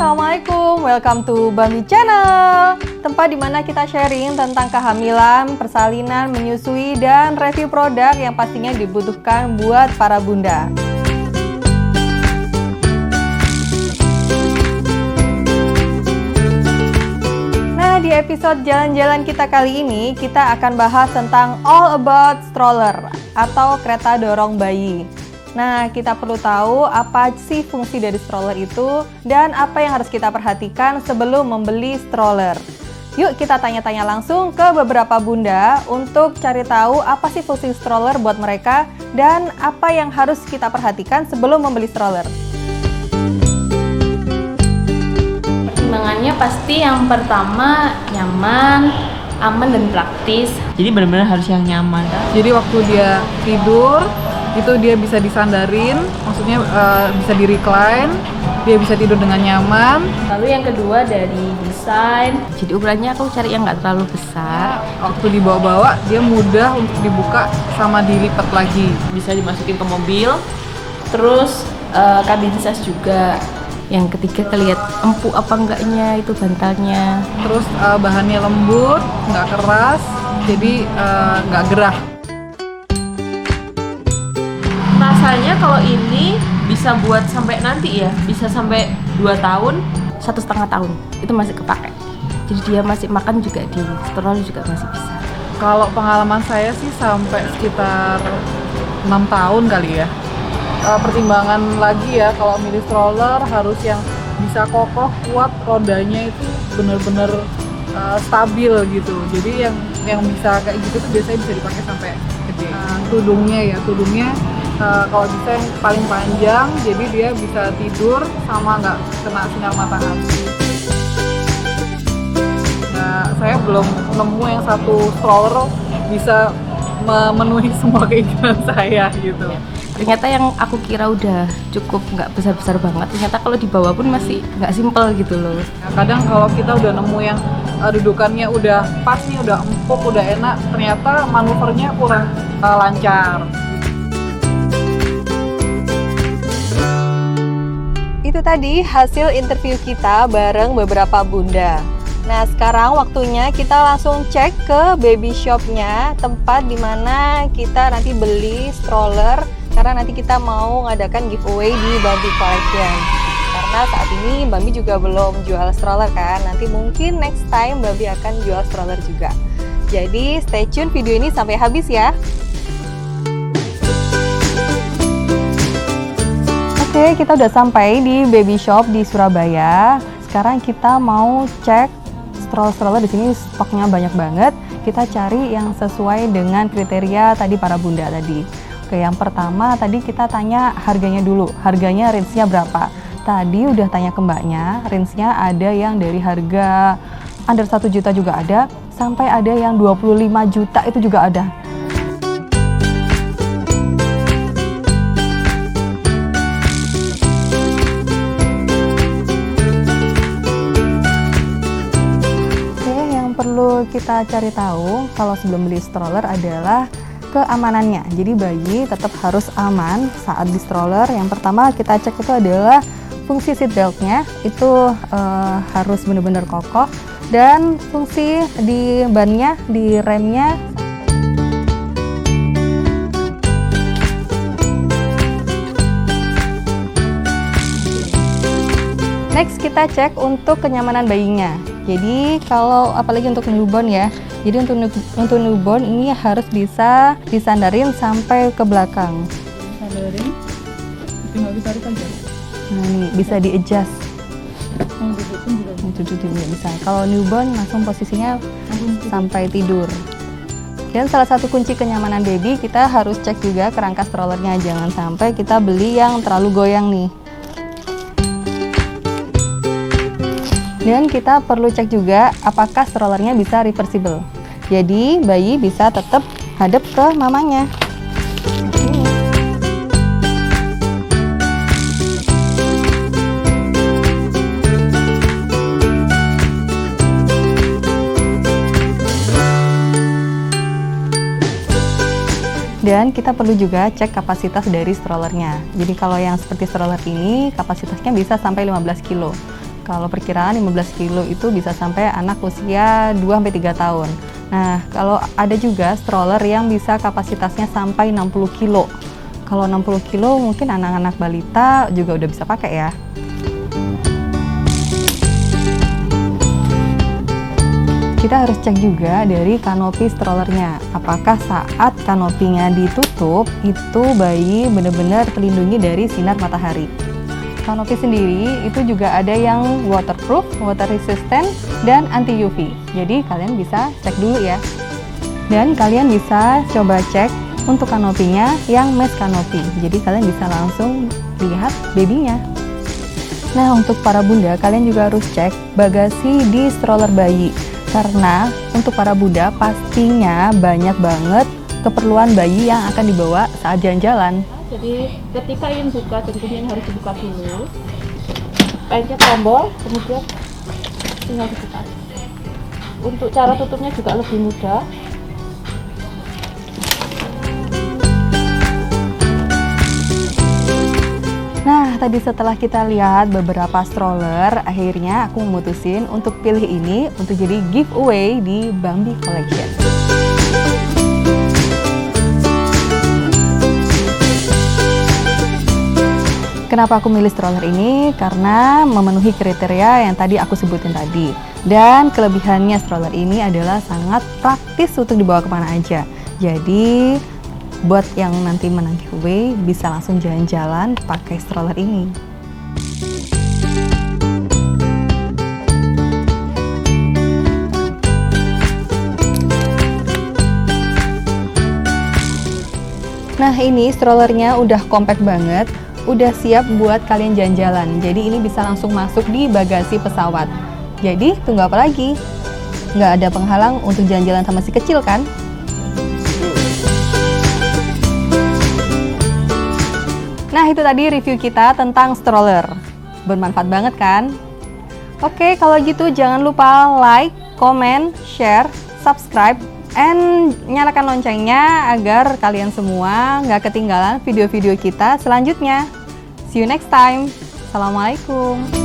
Assalamualaikum, welcome to Bami Channel. Tempat di mana kita sharing tentang kehamilan, persalinan, menyusui, dan review produk yang pastinya dibutuhkan buat para bunda. Nah, di episode jalan-jalan kita kali ini, kita akan bahas tentang all about stroller atau kereta dorong bayi. Nah, kita perlu tahu apa sih fungsi dari stroller itu dan apa yang harus kita perhatikan sebelum membeli stroller. Yuk kita tanya-tanya langsung ke beberapa bunda untuk cari tahu apa sih fungsi stroller buat mereka dan apa yang harus kita perhatikan sebelum membeli stroller. Pertimbangannya pasti yang pertama nyaman, aman dan praktis. Jadi benar-benar harus yang nyaman. Jadi waktu dia tidur itu dia bisa disandarin, maksudnya bisa di recline, dia bisa tidur dengan nyaman. Lalu yang kedua dari desain. Jadi ukurannya aku cari yang nggak terlalu besar. Waktu dibawa-bawa dia mudah untuk dibuka sama dilipat lagi. Bisa dimasukin ke mobil. Terus kabin size juga. Yang ketiga kelihat empuk apa enggaknya itu bantalnya. Terus bahannya lembut, nggak keras, jadi nggak gerah. Rasanya kalau ini bisa buat sampai nanti ya, bisa sampai 2 tahun, 1,5 tahun itu masih kepake. Jadi dia masih makan juga di stroller juga masih bisa. Kalau pengalaman saya sih sampai sekitar 6 tahun kali ya. Pertimbangan lagi ya, kalau milih stroller harus yang bisa kokoh, kuat, rodanya itu benar-benar stabil gitu. Jadi yang bisa kayak gitu tuh biasanya bisa dipakai sampai gede. Tudungnya kalau bisa yang paling panjang, jadi dia bisa tidur sama nggak kena sinar matahari. Nah, saya belum nemu yang satu stroller bisa memenuhi semua keinginan saya gitu. Ternyata yang aku kira udah cukup nggak besar-besar banget, ternyata kalau dibawa pun masih nggak simpel gitu loh. Nah, kadang kalau kita udah nemu yang dudukannya udah pas nih, udah empuk, udah enak, ternyata manuvernya kurang lancar. Itu tadi hasil interview kita bareng beberapa bunda. Nah, sekarang waktunya kita langsung cek ke baby shopnya, tempat dimana kita nanti beli stroller, karena nanti kita mau ngadakan giveaway di Bambi Collection. Karena saat ini Bambi juga belum jual stroller kan, nanti mungkin next time Bambi akan jual stroller juga. Jadi stay tune video ini sampai habis ya. Oke, kita udah sampai di baby shop di Surabaya. Sekarang kita mau cek stroller di sini, stoknya banyak banget. Kita cari yang sesuai dengan kriteria tadi para bunda tadi. Oke, yang pertama tadi kita tanya harganya dulu. Harganya range-nya berapa? Tadi udah tanya ke mbaknya, range-nya ada yang dari harga under 1 juta juga ada, sampai ada yang 25 juta itu juga ada. Perlu kita cari tahu kalau sebelum beli stroller adalah keamanannya. Jadi bayi tetap harus aman saat di stroller. Yang pertama kita cek itu adalah fungsi seat beltnya, itu harus benar-benar kokoh, dan fungsi di bannya, di remnya. Next kita cek untuk kenyamanan bayinya. Jadi kalau apalagi untuk newborn ya, jadi untuk newborn ini harus bisa disandarin sampai ke belakang. Sandarin, tinggal ditarik aja. Nah ini bisa di adjust. Duduk pun juga bisa. Kalau newborn langsung posisinya sampai tidur. Dan salah satu kunci kenyamanan baby, kita harus cek juga kerangka strollernya, jangan sampai kita beli yang terlalu goyang nih. Dan kita perlu cek juga apakah strollernya bisa reversible. Jadi bayi bisa tetap hadap ke mamanya. Dan kita perlu juga cek kapasitas dari strollernya. Jadi kalau yang seperti stroller ini kapasitasnya bisa sampai 15 kilo. Kalau perkiraan 15 kilo itu bisa sampai anak usia 2-3 tahun. Nah, kalau ada juga stroller yang bisa kapasitasnya sampai 60 kilo. Kalau 60 kilo mungkin anak-anak balita juga udah bisa pakai ya. Kita harus cek juga dari kanopi strollernya. Apakah saat kanopinya ditutup, itu bayi benar-benar terlindungi dari sinar matahari. Kanopi sendiri itu juga ada yang waterproof, water resistant, dan anti UV. Jadi kalian bisa cek dulu ya. Dan kalian bisa coba cek untuk kanopinya yang mesh kanopi. Jadi kalian bisa langsung lihat babynya. Nah, untuk para bunda, kalian juga harus cek bagasi di stroller bayi. Karena untuk para bunda pastinya banyak banget keperluan bayi yang akan dibawa saat jalan-jalan. Jadi ketika ingin buka, tentunya harus dibuka dulu. Pencet tombol, kemudian tinggal dibuka. Untuk cara tutupnya juga lebih mudah. Nah, tadi setelah kita lihat beberapa stroller, akhirnya aku memutusin untuk pilih ini untuk jadi giveaway di Bambi Collection. Kenapa aku milih stroller ini? Karena memenuhi kriteria yang tadi aku sebutin tadi. Dan kelebihannya stroller ini adalah sangat praktis untuk dibawa kemana aja. Jadi, buat yang nanti menang giveaway bisa langsung jalan-jalan pakai stroller ini. Nah, ini strollernya udah compact banget, udah siap buat kalian jalan-jalan. Jadi ini bisa langsung masuk di bagasi pesawat. Jadi tunggu apa lagi? Nggak ada penghalang untuk jalan-jalan sama si kecil kan? Nah, itu tadi review kita tentang stroller. Bermanfaat banget kan? Oke, kalau gitu jangan lupa like, comment, share, subscribe, and nyalakan loncengnya agar kalian semua nggak ketinggalan video-video kita selanjutnya. See you next time. Assalamualaikum.